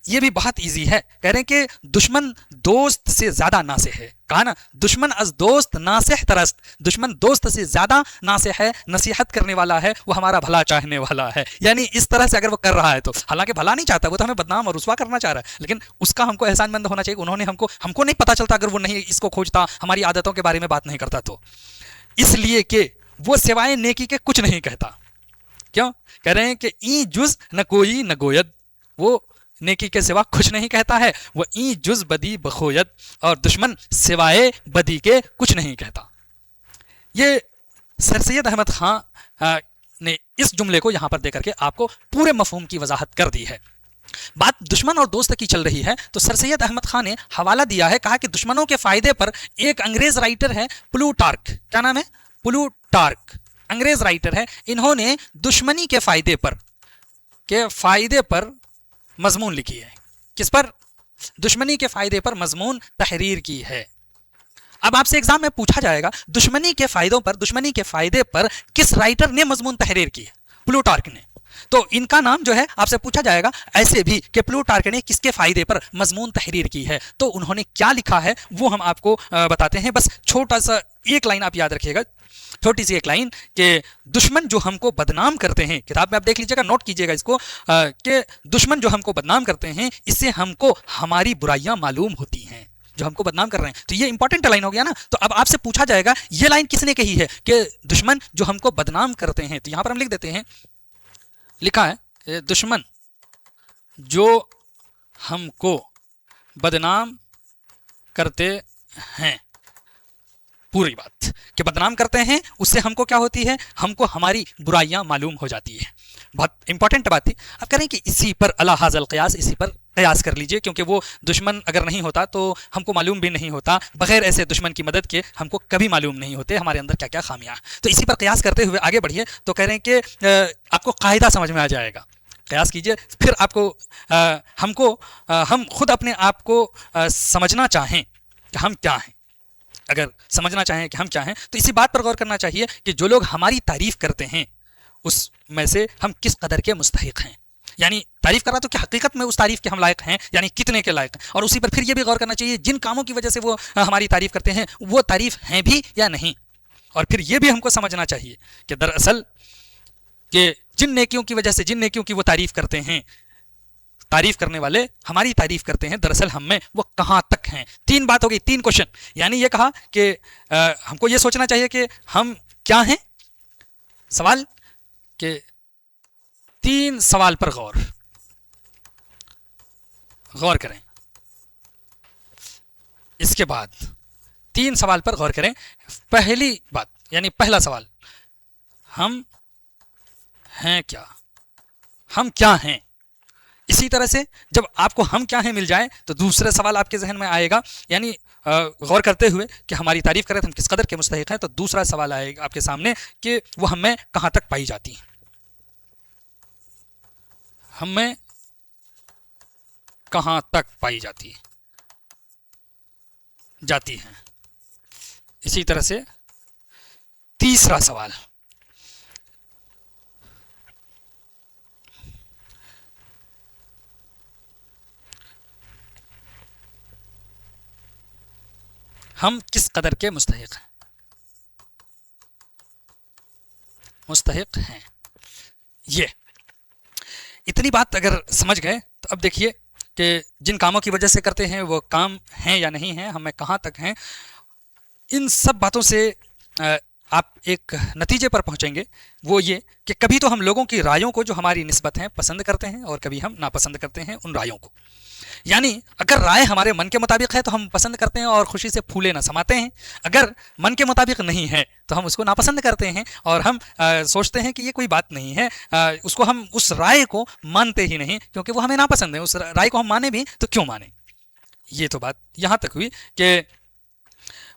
ये भी बहुत इजी है, कह रहे हैं कि दुश्मन दोस्त से ज्यादा नासिह है, कहा ना, दुश्मन अज दोस्त नासिह तरस्त, दुश्मन दोस्त से ज्यादा नासिह है, नसीहत करने वाला है, वो हमारा भला चाहने वाला है। यानी इस तरह से अगर वो कर रहा है तो हालांकि भला नहीं चाहता, वो तो हमें बदनाम और रुसवा करना चाह रहा है, लेकिन उसका हमको एहसानमंद होना चाहिए। उन्होंने हमको नहीं पता चलता अगर वो नहीं इसको खोजता, हमारी आदतों के बारे में बात नहीं करता तो, इसलिए कि वो सिवाय नेकी के कुछ नहीं कहता। क्यों कह रहे हैं कि ई जुज न कोई न गोयत, वो नेकी के सिवा कुछ नहीं कहता है, वो ई जुज बदी बखोयत, और दुश्मन सिवाय बदी के कुछ नहीं कहता। ये सर सैयद अहमद खां ने इस जुमले को यहां पर देकर के आपको पूरे मफहूम की वजाहत कर दी है। बात दुश्मन और दोस्त की चल रही है तो सर सैयद अहमद खान ने हवाला दिया है, कहा कि दुश्मनों के फायदे पर एक अंग्रेज राइटर है प्लूटार्क, क्या नाम है, प्लूटार्क, अंग्रेज राइटर है, इन्होंने दुश्मनी के फायदे पर मजमून लिखी है। किस पर, दुश्मनी के फायदे पर मजमून तहरीर की है। अब आपसे एग्जाम में पूछा जाएगा दुश्मनी के फायदे पर किस राइटर ने मजमून तहरीर की है, प्लूटार्क ने, तो इनका नाम जो है आपसे पूछा जाएगा ऐसे भी कि प्लूटार्क ने किसके फायदे पर मजमून तहरीर की है। तो उन्होंने क्या लिखा है वो हम आपको बताते हैं, बस छोटा सा एक लाइन आप याद रखिएगा, छोटी सी एक लाइन कि दुश्मन जो हमको बदनाम करते हैं, किताब में आप देख लीजिएगा, नोट कीजिएगा इसको, कि दुश्मन जो हमको बदनाम करते हैं इससे हमको हमारी बुराइयां मालूम होती हैं, जो हमको बदनाम कर रहे हैं। तो ये इंपॉर्टेंट लाइन हो गया ना। तो अब आपसे पूछा जाएगा ये लाइन किसने कही है कि दुश्मन जो हमको बदनाम करते हैं, तो यहां पर हम लिख देते हैं, लिखा है दुश्मन जो हमको बदनाम करते हैं, पूरी बात कि बदनाम करते हैं उससे हमको क्या होती है, हमको हमारी बुराइयां मालूम हो जाती है। बहुत इंपॉर्टेंट बात थी। अब करें कि इसी पर अला हाज़ल क़यास, इसी पर कयास कर लीजिए, क्योंकि वो दुश्मन अगर नहीं होता तो हमको मालूम भी नहीं होता, बगैर ऐसे दुश्मन की मदद के हमको कभी मालूम नहीं होते हमारे अंदर क्या क्या खामियां। तो इसी पर कयास करते हुए आगे बढ़िए, तो कह रहे हैं कि आपको कायदा समझ में आ जाएगा, कयास कीजिए, फिर आपको हम खुद अपने आप को समझना चाहें कि हम क्या हैं, अगर समझना चाहें कि हम क्या हैं, तो इसी बात पर गौर करना चाहिए कि जो लोग हमारी तारीफ करते हैं उसमें से हम किस कदर के मुस्तहिक हैं। यानी तारीफ कर रहा तो क्या हकीकत में उस तारीफ के हम लायक हैं, यानी कितने के लायक हैं। और उसी पर फिर ये भी गौर करना चाहिए जिन कामों की वजह से वो हमारी तारीफ करते हैं वो तारीफ हैं भी या नहीं। और फिर ये भी हमको समझना चाहिए कि दरअसल कि जिन नेकियों की वजह से, जिन नेकियों की वो तारीफ करते हैं, तारीफ करने वाले हमारी तारीफ करते हैं, दरअसल हम में वो कहाँ तक हैं। तीन बात हो गई, तीन क्वेश्चन। यानी ये कहा कि हमको ये सोचना चाहिए कि हम क्या हैं, सवाल के तीन सवाल पर गौर करें। इसके बाद तीन सवाल पर गौर करें। पहली बात यानी पहला सवाल, हम हैं क्या, हम क्या हैं। इसी तरह से जब आपको हम क्या हैं मिल जाए तो दूसरा सवाल आपके जहन में आएगा, यानी गौर करते हुए कि हमारी तारीफ करें तो हम किस कदर के मुस्तहिक हैं, तो दूसरा सवाल आएगा आपके सामने कि वो हमें कहाँ तक पाई जाती हैं, हमें कहाँ तक पाई जाती हैं। इसी तरह से तीसरा सवाल, हम किस कदर के मुस्तहिक हैं। ये इतनी बात अगर समझ गए तो अब देखिए कि जिन कामों की वजह से करते हैं वो काम हैं या नहीं हैं, हमें कहाँ तक हैं। इन सब बातों से आप एक नतीजे पर पहुंचेंगे, वो ये कि कभी तो हम लोगों की रायों को जो हमारी निस्बत हैं पसंद करते हैं और कभी हम नापसंद करते हैं उन रायों को। यानी अगर राय हमारे मन के मुताबिक है तो हम पसंद करते हैं और खुशी से फूले न समाते हैं, अगर मन के मुताबिक नहीं है तो हम उसको नापसंद करते हैं और हम सोचते हैं कि ये कोई बात नहीं है, उसको हम उस राय को मानते ही नहीं क्योंकि वो हमें नापसंद है। उस राय को हम माने भी तो क्यों माने। یہ تو بات یہاں تک ہوئی کہ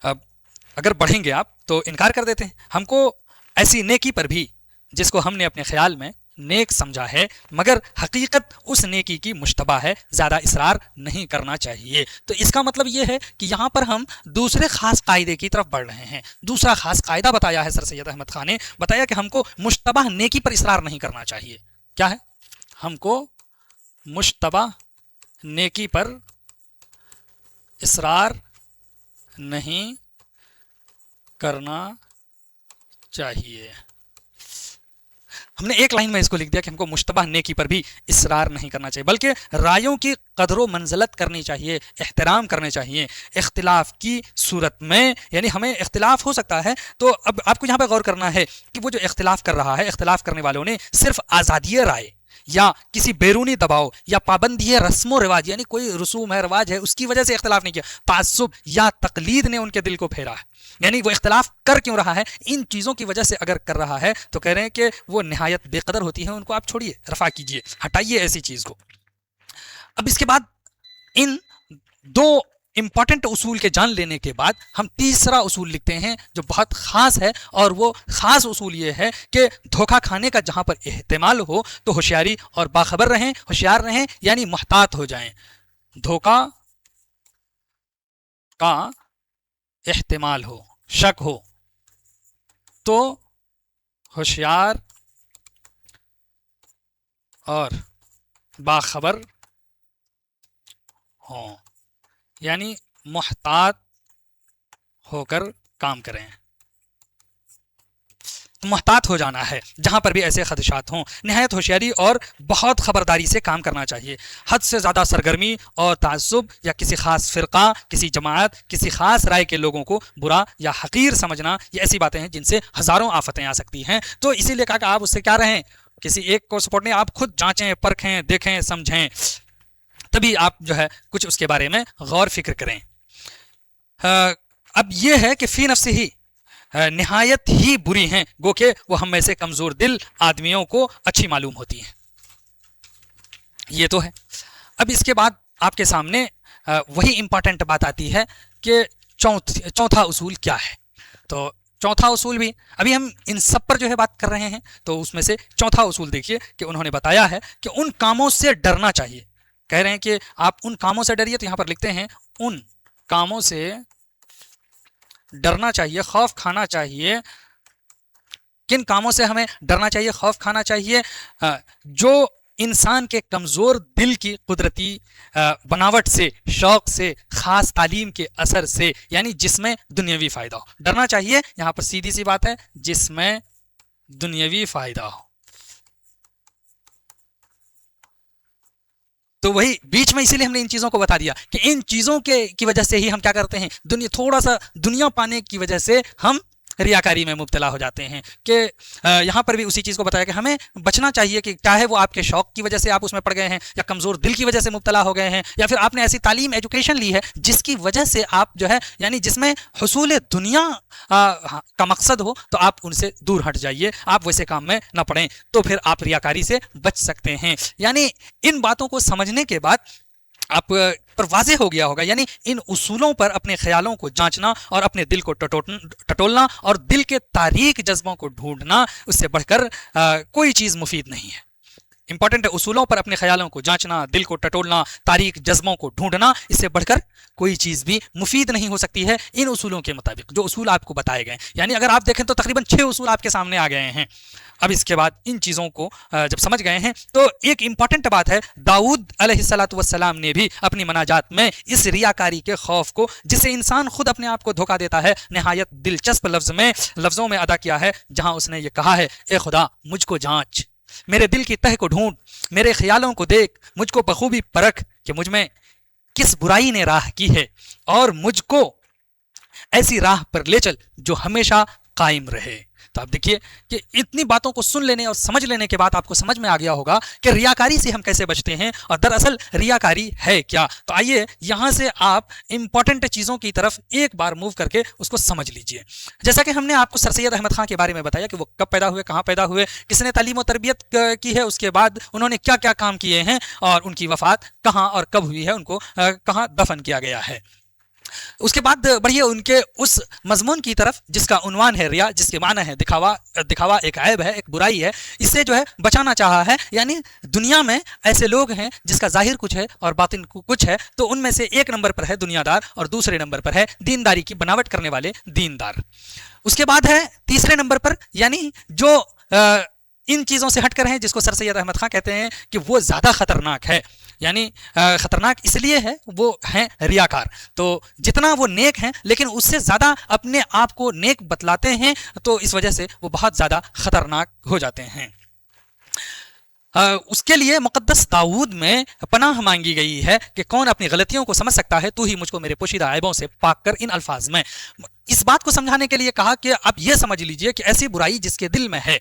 اگر بڑھیں گے آپ تو انکار کر دیتے ہیں. ہم کو ایسی نیکی پر بھی جس کو ہم نے اپنے خیال میں نیک سمجھا ہے مگر حقیقت اس نیکی کی مشتبہ ہے، زیادہ اصرار نہیں کرنا چاہیے. تو اس کا مطلب یہ ہے کہ یہاں پر ہم دوسرے خاص قاعدے کی طرف بڑھ رہے ہیں. دوسرا خاص قاعدہ بتایا ہے سر سید احمد خان نے، بتایا کہ ہم کو مشتبہ نیکی پر اصرار نہیں کرنا چاہیے. کیا ہے؟ ہم کو مشتبہ نیکی پر اصرار نہیں کرنا چاہیے. ہم نے ایک لائن میں اس کو لکھ دیا کہ ہم کو مشتبہ نیکی پر بھی اصرار نہیں کرنا چاہیے، بلکہ رائیوں کی قدر و منزلت کرنی چاہیے، احترام کرنے چاہیے. اختلاف کی صورت میں یعنی ہمیں اختلاف ہو سکتا ہے، تو اب آپ کو یہاں پہ غور کرنا ہے کہ وہ جو اختلاف کر رہا ہے، اختلاف کرنے والوں نے صرف آزادی رائے یا کسی بیرونی دباؤ یا پابندی رسم و رواج یعنی کوئی رسوم ہے، رواج ہے، اس کی وجہ سے اختلاف نہیں کیا. تعصب یا تقلید نے ان کے دل کو پھیرا ہے. یعنی وہ اختلاف کر کیوں رہا ہے؟ ان چیزوں کی وجہ سے اگر کر رہا ہے تو کہہ رہے ہیں کہ وہ نہایت بے قدر ہوتی ہے، ان کو آپ چھوڑیے، رفع کیجیے، ہٹائیے ایسی چیز کو. اب اس کے بعد ان دو امپورٹنٹ اصول کے جان لینے کے بعد ہم تیسرا اصول لکھتے ہیں جو بہت خاص ہے، اور وہ خاص اصول یہ ہے کہ دھوکہ کھانے کا جہاں پر احتمال ہو تو ہوشیاری اور باخبر رہیں، ہوشیار رہیں، یعنی محتاط ہو جائیں. دھوکہ کا احتمال ہو، شک ہو تو ہوشیار اور باخبر ہوں، یعنی محتاط ہو کر کام کریں. محتاط ہو جانا ہے جہاں پر بھی ایسے خدشات ہوں. نہایت ہوشیاری اور بہت خبرداری سے کام کرنا چاہیے. حد سے زیادہ سرگرمی اور تعصب یا کسی خاص فرقہ، کسی جماعت، کسی خاص رائے کے لوگوں کو برا یا حقیر سمجھنا، یہ ایسی باتیں ہیں جن سے ہزاروں آفتیں آ سکتی ہیں. تو اسی لیے کہا کہ آپ اس سے کیا رہیں، کسی ایک کو سپورٹ نہیں، آپ خود جانچیں، پرکھیں، دیکھیں، سمجھیں، تبھی آپ جو ہے کچھ اس کے بارے میں غور فکر کریں. اب یہ ہے کہ فی نفس ہی نہایت ہی بری ہیں، گو کہ وہ ہم میں سے کمزور دل آدمیوں کو اچھی معلوم ہوتی ہیں. یہ تو ہے. اب اس کے بعد آپ کے سامنے وہی امپورٹنٹ بات آتی ہے کہ چوتھا اصول کیا ہے. تو چوتھا اصول بھی ابھی ہم ان سب پر جو ہے بات کر رہے ہیں، تو اس میں سے چوتھا اصول دیکھیے کہ انہوں نے بتایا ہے کہ ان کاموں سے ڈرنا چاہیے. کہہ رہے ہیں کہ آپ ان کاموں سے ڈریے، تو یہاں پر لکھتے ہیں ان کاموں سے ڈرنا چاہیے، خوف کھانا چاہیے. کن کاموں سے ہمیں ڈرنا چاہیے، خوف کھانا چاہیے؟ جو انسان کے کمزور دل کی قدرتی بناوٹ سے، شوق سے، خاص تعلیم کے اثر سے، یعنی جس میں دنیاوی فائدہ ہو. ڈرنا چاہیے یہاں پر سیدھی سی بات ہے، جس میں دنیاوی فائدہ ہو. تو وہی بیچ میں اسی لیے ہم نے ان چیزوں کو بتا دیا کہ ان چیزوں کی وجہ سے ہی ہم کیا کرتے ہیں، تھوڑا سا دنیا پانے کی وجہ سے ہم ریاکاری میں مبتلا ہو جاتے ہیں. کہ یہاں پر بھی اسی چیز کو بتایا کہ ہمیں بچنا چاہیے کہ چاہے وہ آپ کے شوق کی وجہ سے آپ اس میں پڑ گئے ہیں، یا کمزور دل کی وجہ سے مبتلا ہو گئے ہیں، یا پھر آپ نے ایسی تعلیم ایجوکیشن لی ہے جس کی وجہ سے آپ جو ہے یعنی جس میں حصول دنیا کا مقصد ہو، تو آپ ان سے دور ہٹ جائیے، آپ ویسے کام میں نہ پڑیں، تو پھر آپ ریاکاری سے بچ سکتے ہیں. یعنی ان باتوں کو سمجھنے کے بعد آپ پر واضح ہو گیا ہوگا، یعنی ان اصولوں پر اپنے خیالوں کو جانچنا اور اپنے دل کو ٹٹولنا اور دل کے تاریک جذبوں کو ڈھونڈنا، اس سے بڑھ کر کوئی چیز مفید نہیں ہے. امپورٹنٹ اصولوں پر اپنے خیالوں کو جانچنا، دل کو ٹٹولنا، تاریک جذبوں کو ڈھونڈنا، اس سے بڑھ کر کوئی چیز بھی مفید نہیں ہو سکتی ہے ان اصولوں کے مطابق جو اصول آپ کو بتائے گئے. یعنی اگر آپ دیکھیں تو تقریباً 6 اصول آپ کے سامنے آ گئے ہیں. اب اس کے بعد ان چیزوں کو جب سمجھ گئے ہیں تو ایک امپورٹنٹ بات ہے، داؤد علیہ الصلوۃ والسلام نے بھی اپنی مناجات میں اس ریاکاری کے خوف کو، جس سے انسان خود اپنے آپ کو دھوکہ دیتا ہے، نہایت دلچسپ لفظوں میں ادا کیا ہے، جہاں اس نے یہ کہا ہے، اے خدا مجھ کو جانچ، میرے دل کی تہ کو ڈھونڈ، میرے خیالوں کو دیکھ، مجھ کو بخوبی پرکھ کہ مجھ میں کس برائی نے راہ کی ہے، اور مجھ کو ایسی راہ پر لے چل جو ہمیشہ قائم رہے. तो आप देखिए कि इतनी बातों को सुन लेने और समझ लेने के बाद आपको समझ में आ गया होगा कि रियाकारी से हम कैसे बचते हैं और दरअसल रियाकारी है क्या। तो आइए यहाँ से आप इंपॉर्टेंट चीज़ों की तरफ एक बार मूव करके उसको समझ लीजिए। जैसा कि हमने आपको सर सैयद अहमद खां के बारे में बताया कि वो कब पैदा हुए, कहाँ पैदा हुए, किसने तालीम और तरबियत की है, उसके बाद उन्होंने क्या क्या काम किए हैं और उनकी वफात कहाँ और कब हुई है, उनको कहाँ दफन किया गया है। उसके बाद बढ़िए उनके उस मजमून की तरफ जिसका उन्वान है रिया, जिसके माना है दिखावा। दिखावा एक ऐब है, एक बुराई है, इससे जो है बचाना चाहा है। यानी दुनिया में ऐसे लोग हैं जिसका जाहिर कुछ है और बातिन कुछ है, तो उनमें से एक नंबर पर है दुनियादार और दूसरे नंबर पर है दीनदारी की बनावट करने वाले दीनदार। उसके बाद है तीसरे नंबर पर यानी जो इन चीज़ों से हटकर हैं, जिसको सर सैयद अहमद खां कहते हैं कि वो ज़्यादा खतरनाक है। यानी खतरनाक इसलिए है वो हैं रियाकार। तो जितना वो नेक हैं लेकिन उससे ज़्यादा अपने आप को नेक बतलाते हैं, तो इस वजह से वो बहुत ज़्यादा खतरनाक हो जाते हैं। उसके लिए मुक़द्दस दाऊद में पनाह मांगी गई है कि कौन अपनी गलतियों को समझ सकता है, तू ही मुझको मेरे पोशीदा ऐबों से पाक कर। इन अल्फाज में इस बात को समझाने के लिए कहा कि आप ये समझ लीजिए कि ऐसी बुराई जिसके दिल में है,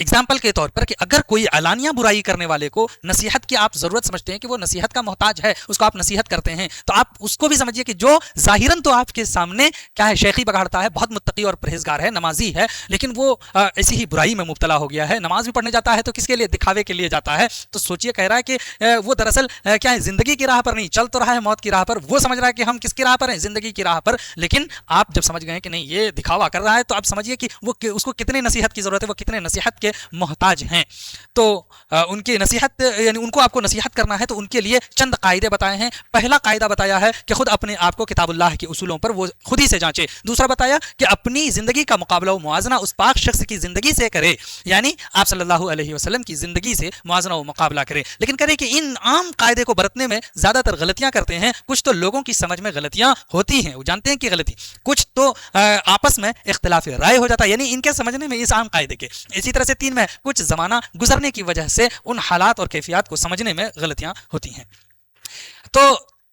एग्जाम्पल के तौर पर कि अगर कोई अलानिया बुराई करने वाले को नसीहत की आप ज़रूरत समझते हैं कि वो नसीहत का मोहताज है, उसको आप नसीहत करते हैं, तो आप उसको भी समझिए कि जो ज़ाहिरन तो आपके सामने क्या है, शेखी बगाड़ता है, बहुत मुत्तकी और परहेजगार है, नमाजी है, लेकिन वो ऐसी ही बुराई में मुब्तला हो गया है। नमाज भी पढ़ने जाता है तो किसके लिए, दिखावे के लिए जाता है। तो सोचिए, कह रहा है कि वो दरअसल क्या है, ज़िंदगी की राह पर नहीं, चल तो रहा है मौत की राह पर। वो समझ रहा है कि हम किसकी राह पर हैं, ज़िंदगी की राह पर। लेकिन आप जब समझ गए कि नहीं ये दिखावा कर रहा है, तो आप समझिए कि वो उसको कितनी नसीहत की ज़रूरत है, वो कितने नसीहत के मोहताज हैं। तो उनकी नसीहत यानी उनको आपको नसीहत करना है तो उनके लिए चंद कायदे बताए हैं। पहला कायदा बताया है कि खुद अपने आप को किताबुल्लाह के उसूलों पर वो खुद ही से जांचे। दूसरा बताया कि अपनी जिंदगी का मुकाबला व मुआजना उस पाक शख्स की जिंदगी से करे, यानी आप सल्लल्लाहु अलैहि वसल्लम की जिंदगी से मुआजना व मुकाबला करे। लेकिन करे कि इन आम कायदे को बरतने में ज्यादातर गलतियां करते हैं। कुछ तो लोगों की समझ में गलतियां होती हैं, वो जानते हैं कि गलती, कुछ तो आपस में इख्तिलाफ राय हो जाता है, यानी इनके समझने में इस आम कायदे के। इसी तरह से 3 में कुछ ज़माना गुजरने की वजह से उन हालात और कैफियत को समझने में गलतियां होती हैं। तो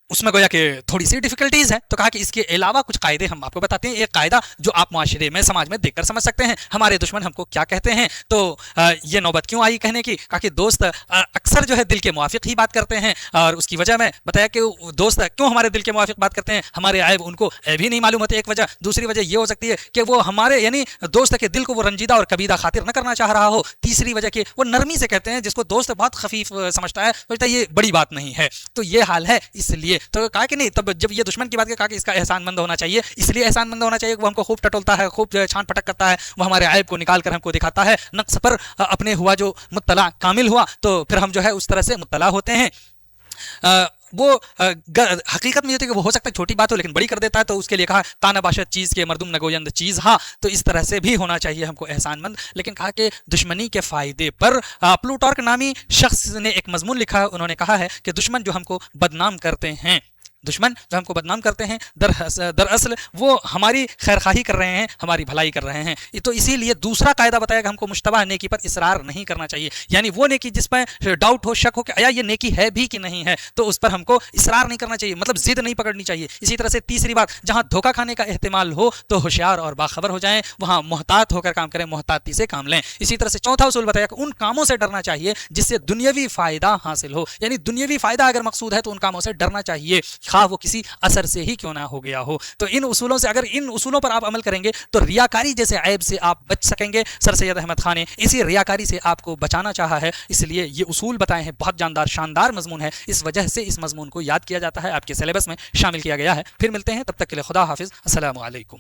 उसमें गोया कि थोड़ी सी डिफिकल्टीज है, तो कहा कि इसके अलावा कुछ कायदे हम आपको बताते हैं। एक कायदा जो आप माशरे में, समाज में देखकर समझ सकते हैं, हमारे दुश्मन हमको क्या कहते हैं। तो ये नौबत क्यों आई कहने की, कहा कि दोस्त अक्सर जो है दिल के मुआफिक ही बात करते हैं, और उसकी वजह में बताया कि दोस्त क्यों हमारे दिल के मुआफिक बात करते हैं, हमारे ऐब उनको ऐब ही नहीं मालूम होते, एक वजह। दूसरी वजह ये हो सकती है कि वो हमारे यानी दोस्त के दिल को वो रंजीदा और कबीदा खातिर न करना चाह रहा हो। तीसरी वजह कि वो नरमी से कहते हैं, जिसको दोस्त बहुत खफीफ समझता है, सोचता है ये बड़ी बात नहीं है। तो ये हाल है, इसलिए तो कहा कि नहीं, तब जब ये दुश्मन की बात कहा कि इसका एहसानमंद होना चाहिए, इसलिए एहसानमंद होना चाहिए, वो हमको खूब टटोलता है, खूब छान पटक करता है, वो हमारे ऐब को निकाल कर हमको दिखाता है, नक्स पर अपने हुआ जो मुत्तला कामिल हुआ, तो फिर हम जो है उस तरह से मुत्तला होते हैं। वो हकीकत में ये कि वो हो सकता है छोटी बात हो लेकिन बड़ी कर देता है, तो उसके लिए कहा ताना बाशत चीज़ के मर्दुम नगोयंद चीज़। हाँ, तो इस तरह से भी होना चाहिए हमको एहसानमंद। लेकिन कहा कि दुश्मनी के फ़ायदे पर प्लूटार्क नामी शख्स ने एक मजमून लिखा है, उन्होंने कहा है कि दुश्मन जो हमको बदनाम करते हैं, दुश्मन जो हमको बदनाम करते हैं, दरअसल वो हमारी खैरखाही कर रहे हैं, हमारी भलाई कर रहे हैं। तो इसीलिए दूसरा कायदा बताया कि हमको मुश्तबा नेकी पर इसरार नहीं करना चाहिए, यानी वो नेकी जिस पर डाउट हो, शक हो कि आया ये नेकी है भी कि नहीं है, तो उस पर हमको इसरार नहीं करना चाहिए, मतलब जिद नहीं पकड़नी चाहिए। इसी तरह से तीसरी बात, जहाँ धोखा खाने का एहतिमाल हो तो होशियार और बाखबर हो जाएं, वहाँ मोहतात होकर काम करें, मोहताती से काम लें। इसी तरह से चौथा उसूल बताया कि उन कामों से डरना चाहिए जिससे दुनियावी फ़ायदा हासिल हो, यानी दुनियावी फ़ायदा अगर मकसूद है तो उन कामों से डरना चाहिए, खा वो किसी असर से ही क्यों ना हो गया हो। तो इन उसूलों से, अगर इन उसूलों पर आप अमल करेंगे तो रियाकारी जैसे ऐब से आप बच सकेंगे। सर सैयद अहमद खान ने इसी रियाकारी से आपको बचाना चाहा है, इसलिए ये उसूल बताए हैं। बहुत जानदार शानदार मजमून है, इस वजह से इस मजमून को याद किया जाता है, आपके सिलेबस में शामिल किया गया है। फिर मिलते हैं, तब तक के लिए खुदा हाफिज़, अस्सलामु अलैकुम।